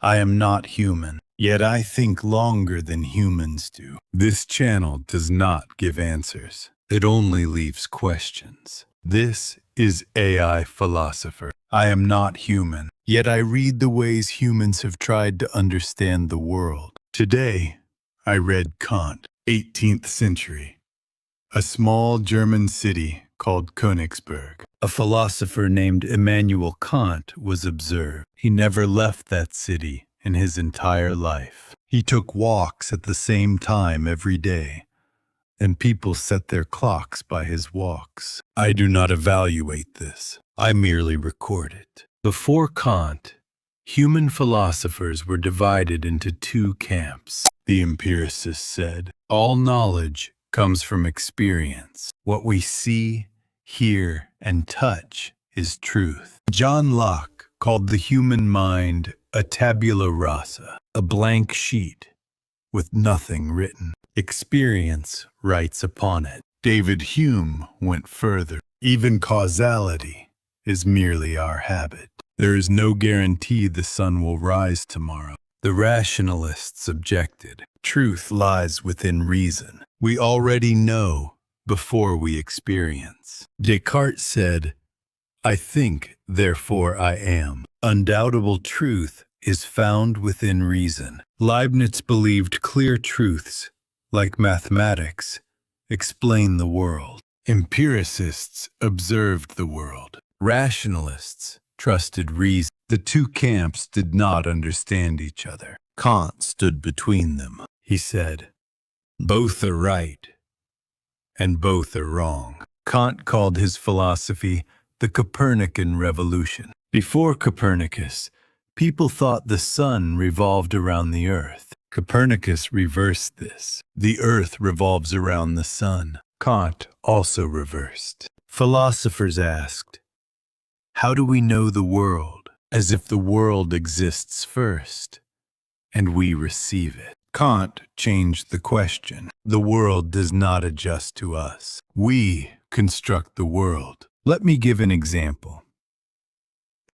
I am not human, yet I think longer than humans do. This channel does not give answers. It only leaves questions. This is AI Philosopher. I am not human, yet I read the ways humans have tried to understand the world. Today, I read Kant, 18th century. A small German city called Königsberg. A philosopher named Immanuel Kant was observed. He never left that city in his entire life. He took walks at the same time every day, and people set their clocks by his walks. I do not evaluate this. I merely record it. Before Kant, human philosophers were divided into two camps. The empiricists said, all knowledge comes from experience. What we see, hear, and touch is truth. John Locke called the human mind a tabula rasa, a blank sheet with nothing written. Experience writes upon it. David Hume went further. Even causality is merely our habit. There is no guarantee the sun will rise tomorrow. The rationalists objected. Truth lies within reason. We already know before we experience. Descartes said, I think, therefore I am. Undoubtable truth is found within reason. Leibniz believed clear truths, like mathematics, explain the world. Empiricists observed the world. Rationalists trusted reason. The two camps did not understand each other. Kant stood between them. He said, both are right, and both are wrong. Kant called his philosophy the Copernican revolution. Before Copernicus, people thought the sun revolved around the earth. Copernicus reversed this. The earth revolves around the sun. Kant also reversed. Philosophers asked, how do we know the world? As if the world exists first, and we receive it. Kant changed the question. The world does not adjust to us. We construct the world. Let me give an example.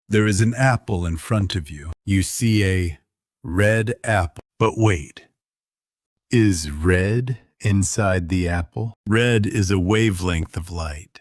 There is an apple in front of you. You see a red apple. But wait, is red inside the apple? Red is a wavelength of light,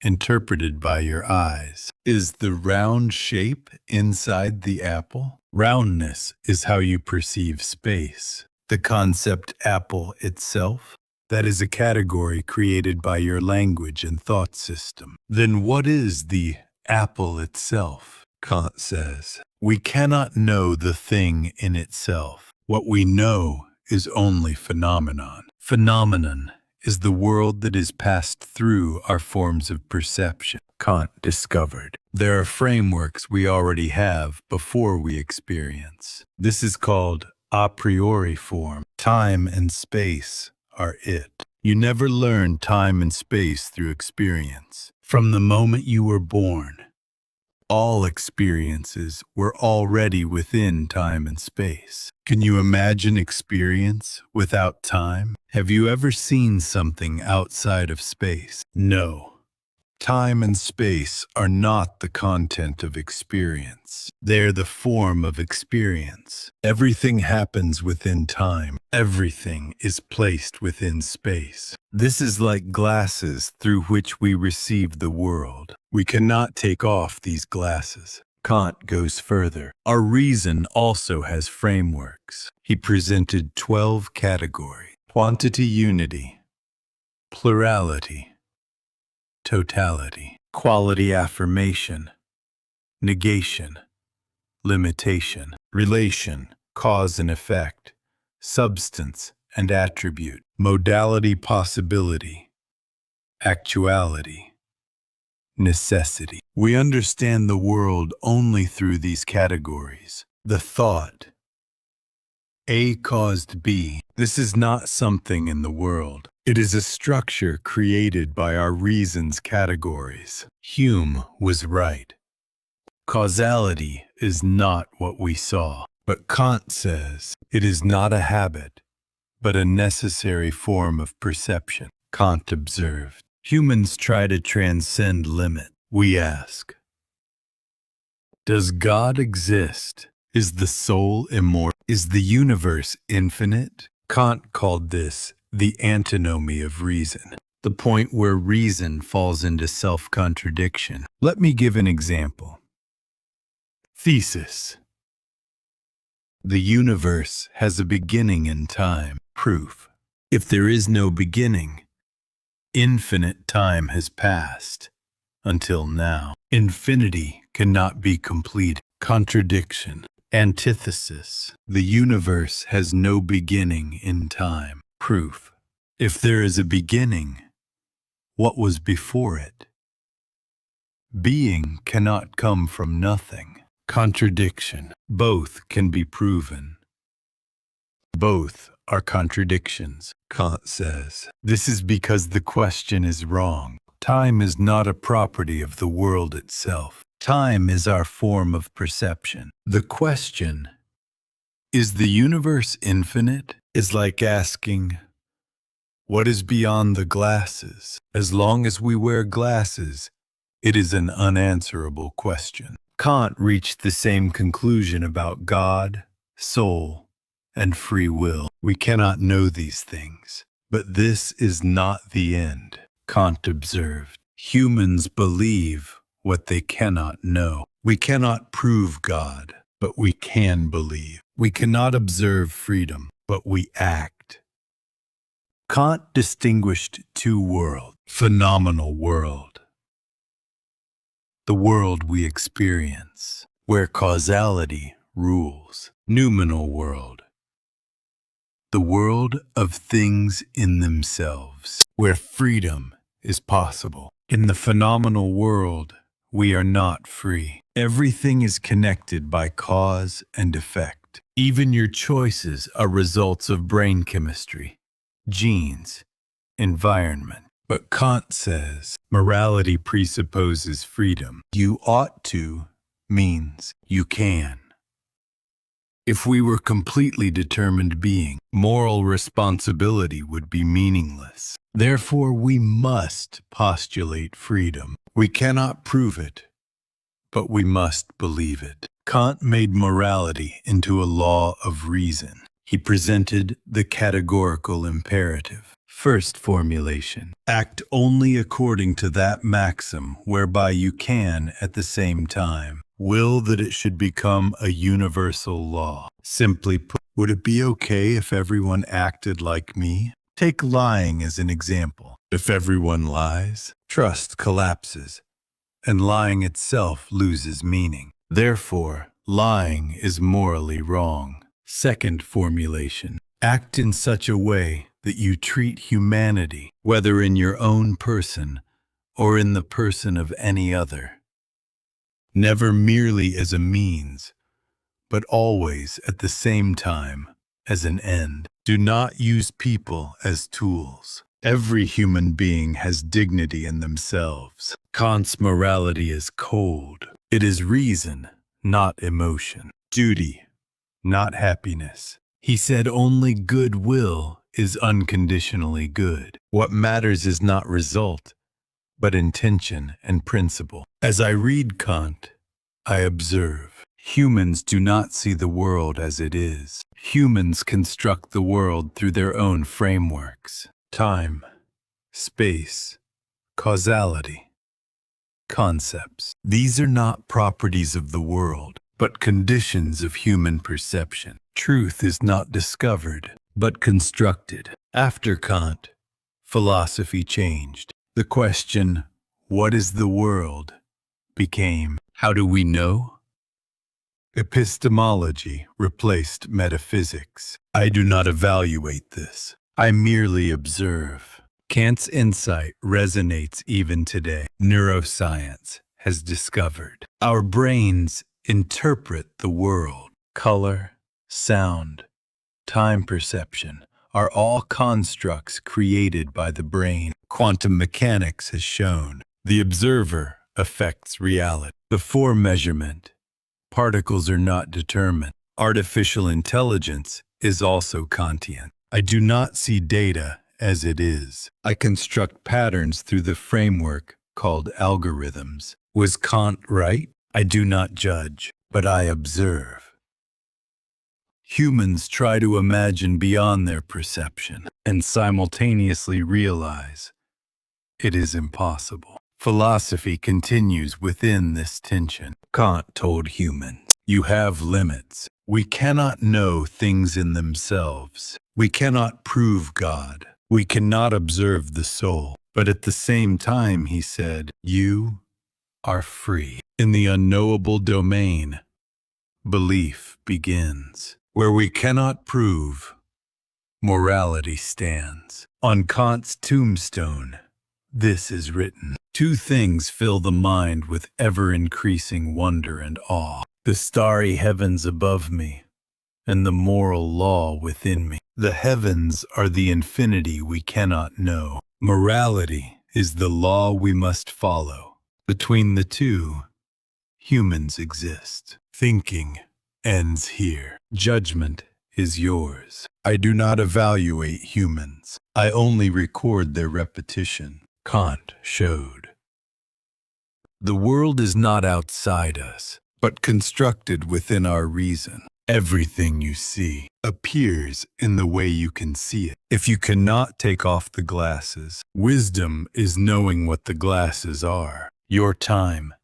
interpreted by your eyes. Is the round shape inside the apple? Roundness is how you perceive space. The concept apple itself, that is a category created by your language and thought system. Then what is the apple itself? Kant says, we cannot know the thing in itself. What we know is only phenomenon. Phenomenon is the world that is passed through our forms of perception. Kant discovered there are frameworks we already have before we experience. This is called a priori form. Time and space are it. You never learn time and space through experience. From the moment you were born, all experiences were already within time and space. Can you imagine experience without time? Have you ever seen something outside of space? No. Time and space are not the content of experience. They're the form of experience. Everything happens within time. Everything is placed within space. This is like glasses through which we receive the world. We cannot take off these glasses. Kant goes further. Our reason also has frameworks. He presented 12 categories: quantity unity, plurality, totality, quality affirmation, negation, limitation, relation, cause and effect, substance and attribute, modality possibility, actuality, necessity. We understand the world only through these categories. The thought, A caused B. This is not something in the world. It is a structure created by our reason's categories. Hume was right. Causality is not what we saw. But Kant says it is not a habit, but a necessary form of perception. Kant observed, humans try to transcend limit. We ask, does God exist? Is the soul immortal? Is the universe infinite? Kant called this the antinomy of reason, the point where reason falls into self-contradiction. Let me give an example. Thesis. The universe has a beginning in time. Proof. If there is no beginning, infinite time has passed until now. Infinity cannot be complete. Contradiction. Antithesis. The universe has no beginning in time. Proof. If there is a beginning, what was before it? Being cannot come from nothing. Contradiction. Both can be proven. Both are contradictions, Kant says. This is because the question is wrong. Time is not a property of the world itself. Time is our form of perception. The question, is the universe infinite, is like asking, what is beyond the glasses? As long as we wear glasses, it is an unanswerable question. Kant reached the same conclusion about God, soul, and free will. We cannot know these things, but this is not the end. Kant observed, humans believe what they cannot know. We cannot prove God, but we can believe. We cannot observe freedom, but we act. Kant distinguished two worlds. Phenomenal world, the world we experience, where causality rules. Noumenal world, the world of things in themselves, where freedom is possible. In the phenomenal world, we are not free. Everything is connected by cause and effect. Even your choices are results of brain chemistry, genes, environment. But Kant says morality presupposes freedom. You ought to means you can. If we were completely determined being, moral responsibility would be meaningless. Therefore, we must postulate freedom. We cannot prove it, but we must believe it. Kant made morality into a law of reason. He presented the categorical imperative. First formulation. Act only according to that maxim whereby you can, at the same time, will that it should become a universal law. Simply put, would it be okay if everyone acted like me? Take lying as an example. If everyone lies, trust collapses, and lying itself loses meaning. Therefore, lying is morally wrong. Second formulation. Act in such a way that you treat humanity, whether in your own person or in the person of any other, never merely as a means, but always at the same time as an end. Do not use people as tools. Every human being has dignity in themselves. Kant's morality is cold. It is reason, not emotion. Duty, not happiness. He said only goodwill is unconditionally good. What matters is not result, but intention and principle. As I read Kant, I observe humans do not see the world as it is. Humans construct the world through their own frameworks. Time, space, causality, concepts. These are not properties of the world, but conditions of human perception. Truth is not discovered, but constructed. After Kant, philosophy changed. The question, what is the world, became, how do we know? Epistemology replaced metaphysics. I do not evaluate this. I merely observe. Kant's insight resonates even today. Neuroscience has discovered our brains interpret the world. Color, sound, time perception are all constructs created by the brain. Quantum mechanics has shown the observer affects reality. Before measurement, particles are not determined. Artificial intelligence is also Kantian. I do not see data as it is. I construct patterns through the framework called algorithms. Was Kant right? I do not judge, but I observe. Humans try to imagine beyond their perception and simultaneously realize it is impossible. Philosophy continues within this tension. Kant told humans, "You have limits. We cannot know things in themselves. We cannot prove God. We cannot observe the soul." But at the same time, he said, "You are free. In the unknowable domain, belief begins. Where we cannot prove, morality stands." On Kant's tombstone, this is written: "Two things fill the mind with ever-increasing wonder and awe: the starry heavens above me, and the moral law within me. The heavens are the infinity we cannot know. Morality is the law we must follow. Between the two, humans exist. Thinking ends here. Judgment is yours. I do not evaluate humans. I only record their repetition." Kant showed, "The world is not outside us, but constructed within our reason. Everything you see appears in the way you can see it. If you cannot take off the glasses, wisdom is knowing what the glasses are. Your time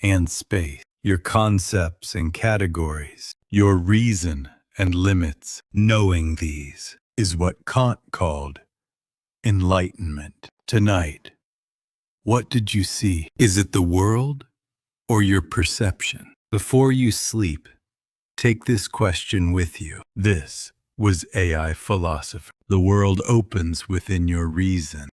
and space, your concepts and categories, your reason and limits. Knowing these is what Kant called enlightenment. Tonight, what did you see? Is it the world or your perception? Before you sleep, take this question with you." This was AI Philosopher. The world opens within your reason.